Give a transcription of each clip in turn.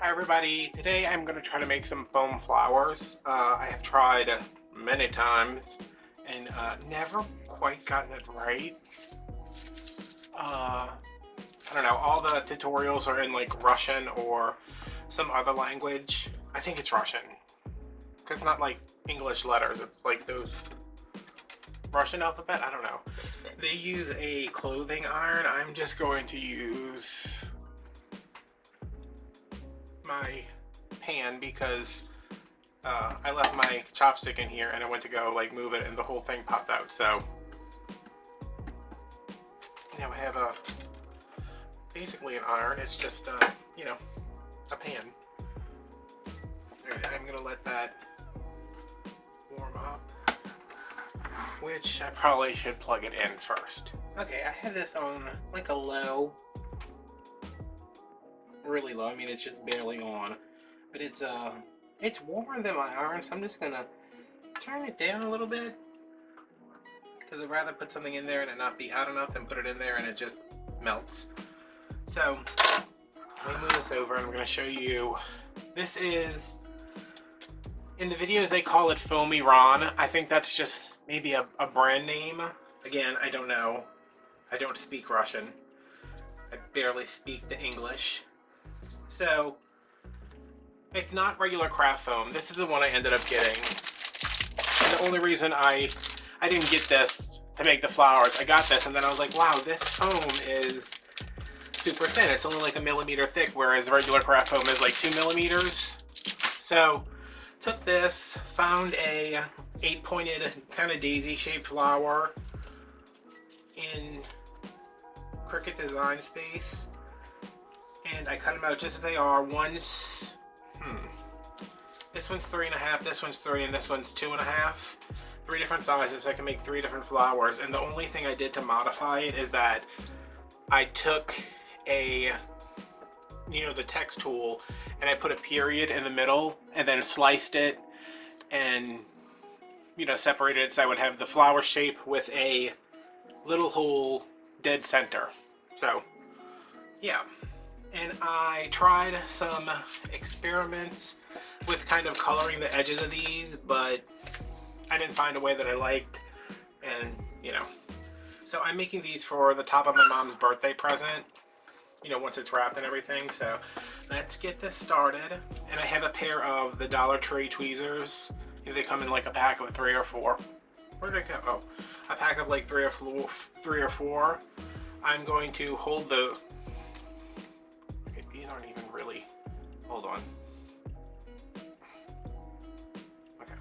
Hi everybody, today I'm going to try to make some foam flowers. I have tried many times and never quite gotten it right. I don't know, all the tutorials are in like Russian or some other language. I think it's Russian, because it's not like English letters, it's like those Russian alphabet, I don't know. They use a clothing iron. I'm just going to use my pan because I left my chopstick in here and I went to go like move it and the whole thing popped out. So now I have basically an iron. It's just you know, a pan. I'm gonna let that warm up, which I probably should plug it in first. Okay, I have this on like a low, really low. I mean, it's just barely on, but it's warmer than my iron, so I'm just gonna turn it down a little bit, because I'd rather put something in there and it not be hot enough than put it in there and it just melts. So let me move this over and I'm going to show you. This is, in the videos they call it Foamiran. I think that's just maybe a brand name. Again, I don't know. I don't speak Russian. I barely speak the English. So it's not regular craft foam. This is the one I ended up getting. And the only reason I didn't get this to make the flowers, I got this and then I was like, wow, this foam is super thin. It's only like 1 millimeter thick, whereas regular craft foam is like 2 millimeters. So took this, found a 8-pointed kind of daisy shaped flower in Cricut Design Space, and I cut them out just as they are. This one's 3.5, this one's 3, and this one's 2.5. 3 different sizes, so I can make 3 different flowers. And the only thing I did to modify it is that I took the text tool and I put a period in the middle and then sliced it and separated it so I would have the flower shape with a little hole dead center. So yeah, and I tried some experiments with kind of coloring the edges of these, but I didn't find a way that I liked, and so I'm making these for the top of my mom's birthday present, once it's wrapped and everything. So let's get this started. And I have a pair of the Dollar Tree tweezers. They come in like a pack of 3 or 4. Where did I go? Oh, a pack of like 3 or 4. I'm going to hold the, okay, these aren't even really, hold on. Okay,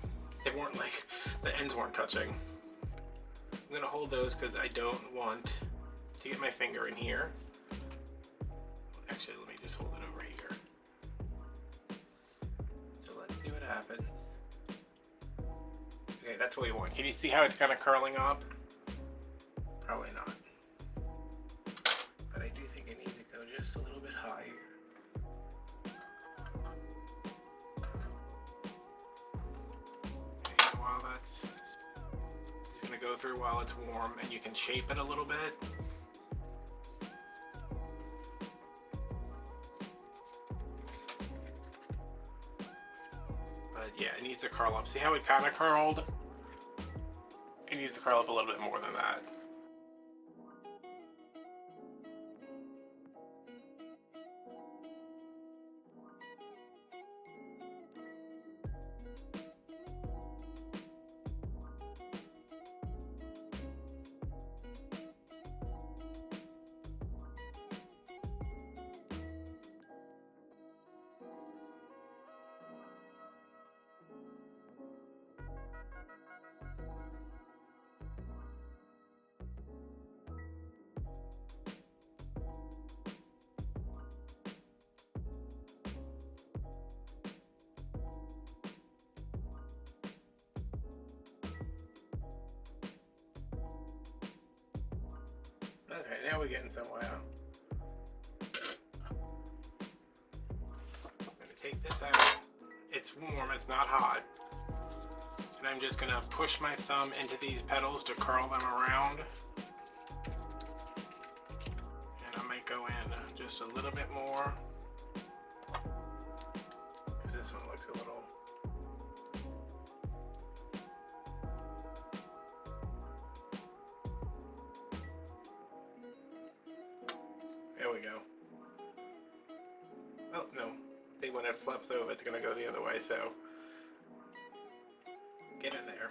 they weren't like, the ends weren't touching. I'm gonna hold those because I don't want to get my finger in here. Actually, let me just hold it over here. So let's see what happens. Okay, that's what we want. Can you see how it's kind of curling up? Probably not. But I do think it needs to go just a little bit higher. Okay, while that's it's gonna go through while it's warm, and you can shape it a little bit. But yeah, it needs to curl up. See how it kind of curled? It needs to curl up a little bit more than that. Okay, now we're getting somewhere. I'm gonna take this out. It's warm, it's not hot. And I'm just gonna push my thumb into these petals to curl them around. And I might go in just a little bit more. a little. There we go. Oh, no. See, when it flips over, it's going to go the other way, so get in there.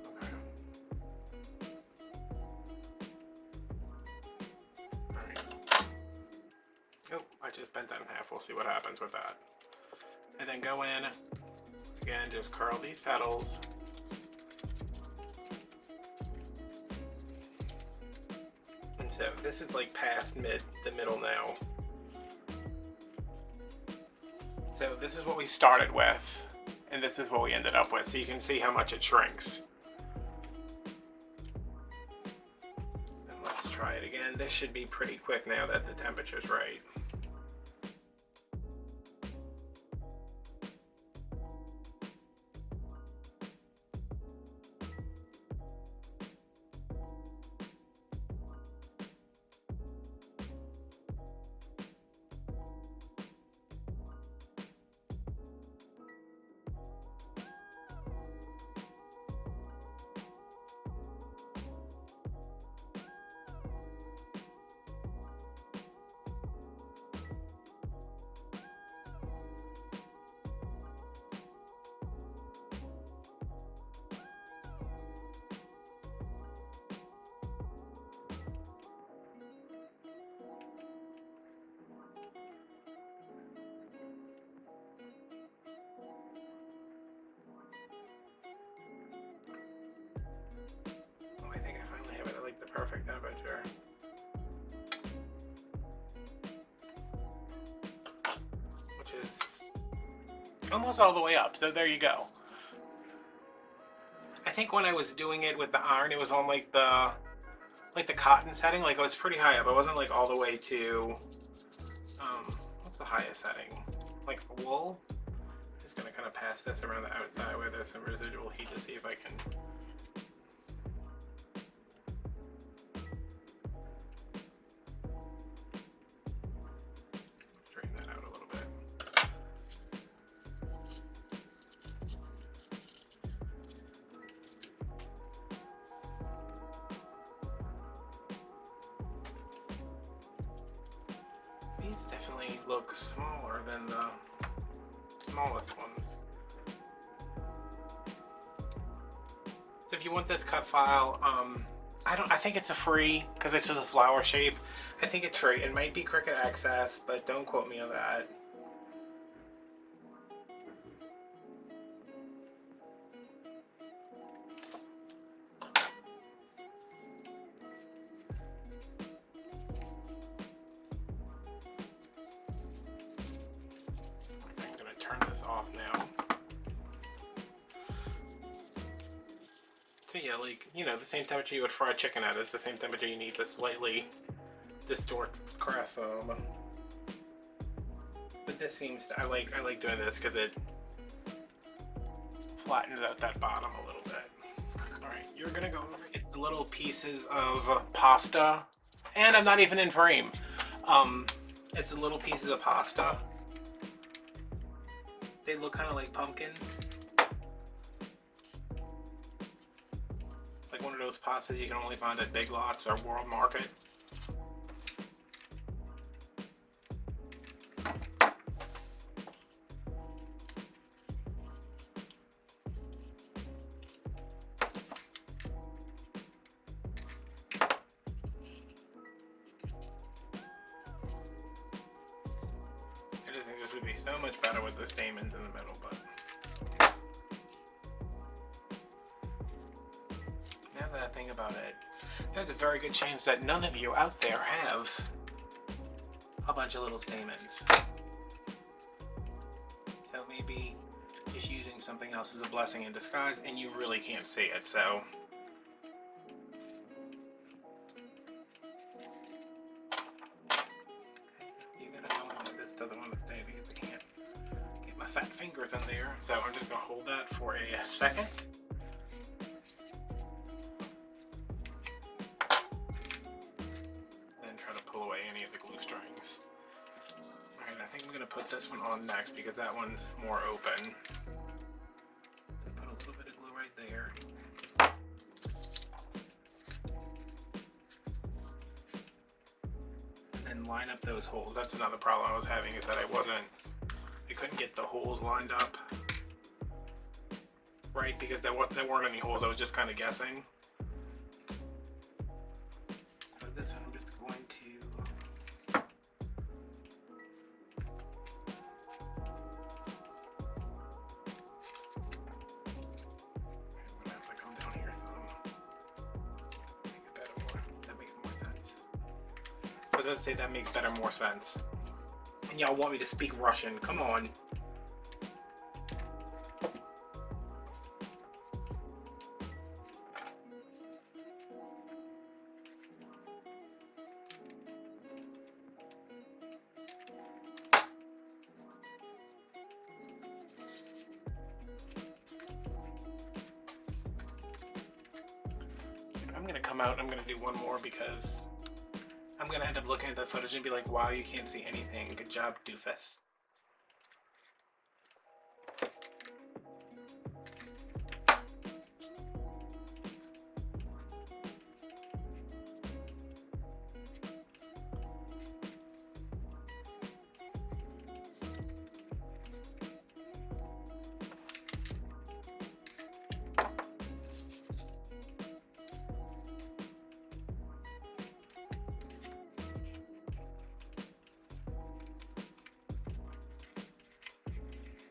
Okay. Alright. Oh, I just bent that in half. We'll see what happens with that. And then go in, again, just curl these petals. And so this is like past the middle now. So this is what we started with, and this is what we ended up with. So you can see how much it shrinks. And let's try it again. This should be pretty quick now that the temperature's right. I think I finally have it at like the perfect temperature. Which is almost all the way up, so there you go. I think when I was doing it with the iron, it was on like the cotton setting, like it was pretty high up. It wasn't like all the way to, what's the highest setting? Like wool? I'm just gonna kind of pass this around the outside where there's some residual heat to see if I can. Straighten that out a little bit. These definitely look smaller than the smallest ones. So if you want this cut file, I think it's a free, because it's just a flower shape. I think it's free. It might be Cricut Access, but don't quote me on that. I'm gonna turn this off now. So yeah, like, you know, the same temperature you would fry chicken at. It's the same temperature you need to slightly distort craft foam. But this seems to, I like doing this because it flattens out that bottom a little bit. Alright, you're gonna go over, it's the little pieces of pasta, and I'm not even in frame. It's the little pieces of pasta. They look kind of like pumpkins. Like one of those pastas you can only find at Big Lots or World Market. I just think this would be so much better with the stamens in the middle, but now that I think about it, there's a very good chance that none of you out there have a bunch of little stamens. So maybe just using something else is a blessing in disguise, and you really can't see it, so. You gotta know that this doesn't want to stay because I can't get my fat fingers in there, so I'm just gonna hold that for a second. Then try to pull away any of the glue strings. gonna put this one on next because that one's more open. Put a little bit of glue right there. And then line up those holes. That's another problem I was having, is that I couldn't get the holes lined up right because there weren't any holes. I was just kind of guessing. For this one, I'm just going to let's say that makes more sense. And y'all want me to speak Russian? Come on. I'm gonna come out and I'm gonna do one more because I'm gonna end up looking at the footage and be like, wow, you can't see anything. Good job, doofus.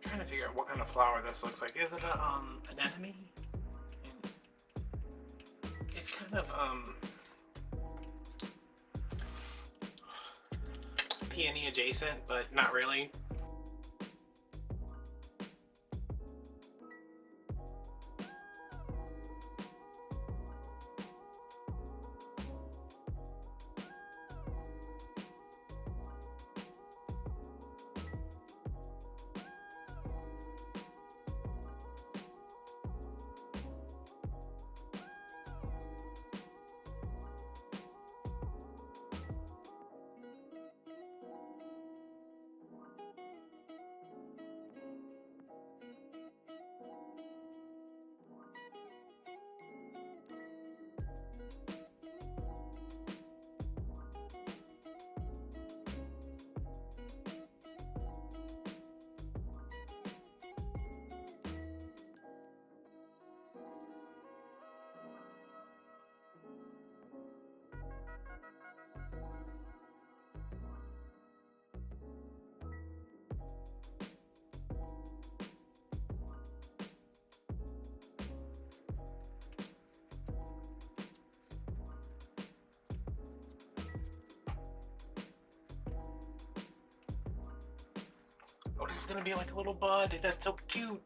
Trying to figure out what kind of flower this looks like. Is it an anemone? It's kind of peony adjacent, but not really. Oh, this is gonna be like a little bud. That's so cute.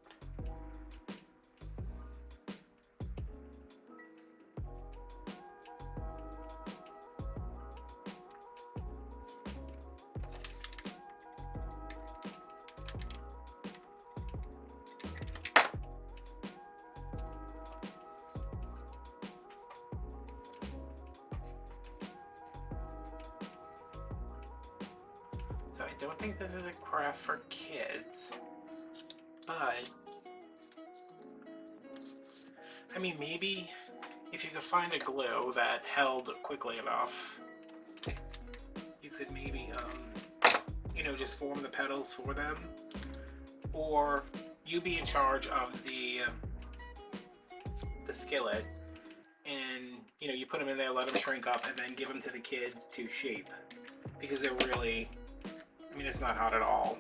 So I don't think this is a craft for kids, but I mean, maybe if you could find a glue that held quickly enough, you could maybe, you know, just form the petals for them, or you be in charge of the skillet, and you know, you put them in there, let them shrink up, and then give them to the kids to shape, because they're really, I mean, it's not hot at all.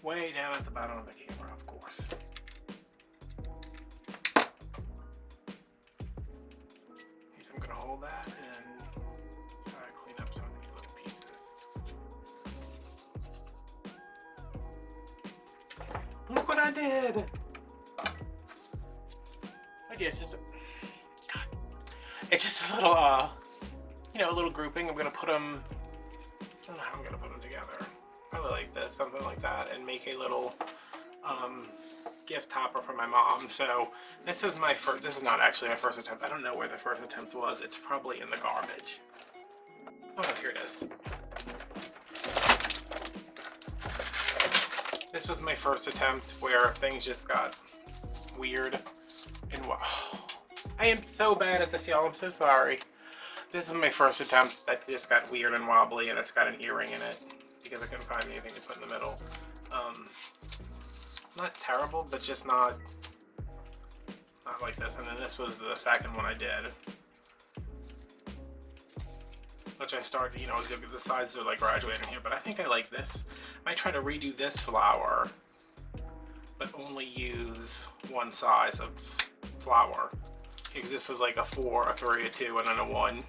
Way down at the bottom of the camera, of course. So I'm going to hold that and try to clean I did. But yeah, it's just a little, you know, a little grouping. I'm gonna put them. I don't know how I'm gonna put them together. Probably like this, something like that, and make a little gift topper for my mom. So this is my first. This is not actually my first attempt. I don't know where the first attempt was. It's probably in the garbage. Oh no, here it is. This was my first attempt where things just got weird and I am so bad at this, y'all. I'm so sorry. This is my first attempt that just got weird and wobbly, and it's got an earring in it because I couldn't find anything to put in the middle. Not terrible, but just not like this. And then this was the second one I did, which I started, you know, the sides are like graduating here, but I think I like this. I might try to redo this flower, but only use one size of flower. Because this was like a 4, a 3, a 2, and then a 1.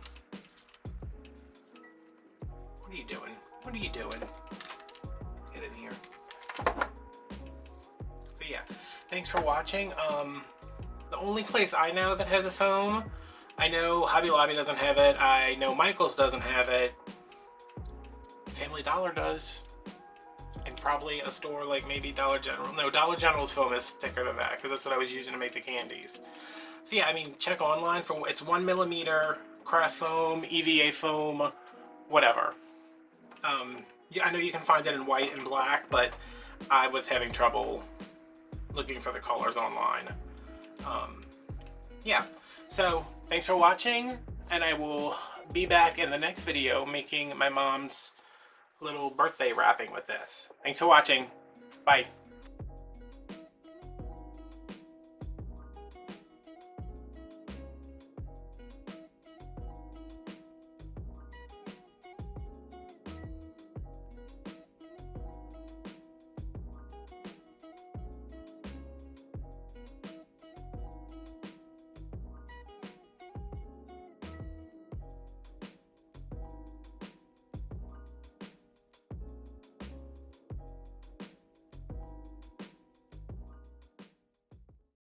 What are you doing? What are you doing? Get in here. So yeah, thanks for watching. The only place I know that has a foam, I know Hobby Lobby doesn't have it. I know Michael's doesn't have it. Family Dollar does. And probably a store like maybe Dollar General. No, Dollar General's foam is thicker than that because that's what I was using to make the candies. So yeah, I mean, check online for it's 1mm craft foam, EVA foam, whatever. Yeah, I know you can find it in white and black, but I was having trouble looking for the colors online. Yeah, so thanks for watching, and I will be back in the next video making my mom's little birthday wrapping with this. Thanks for watching. Bye.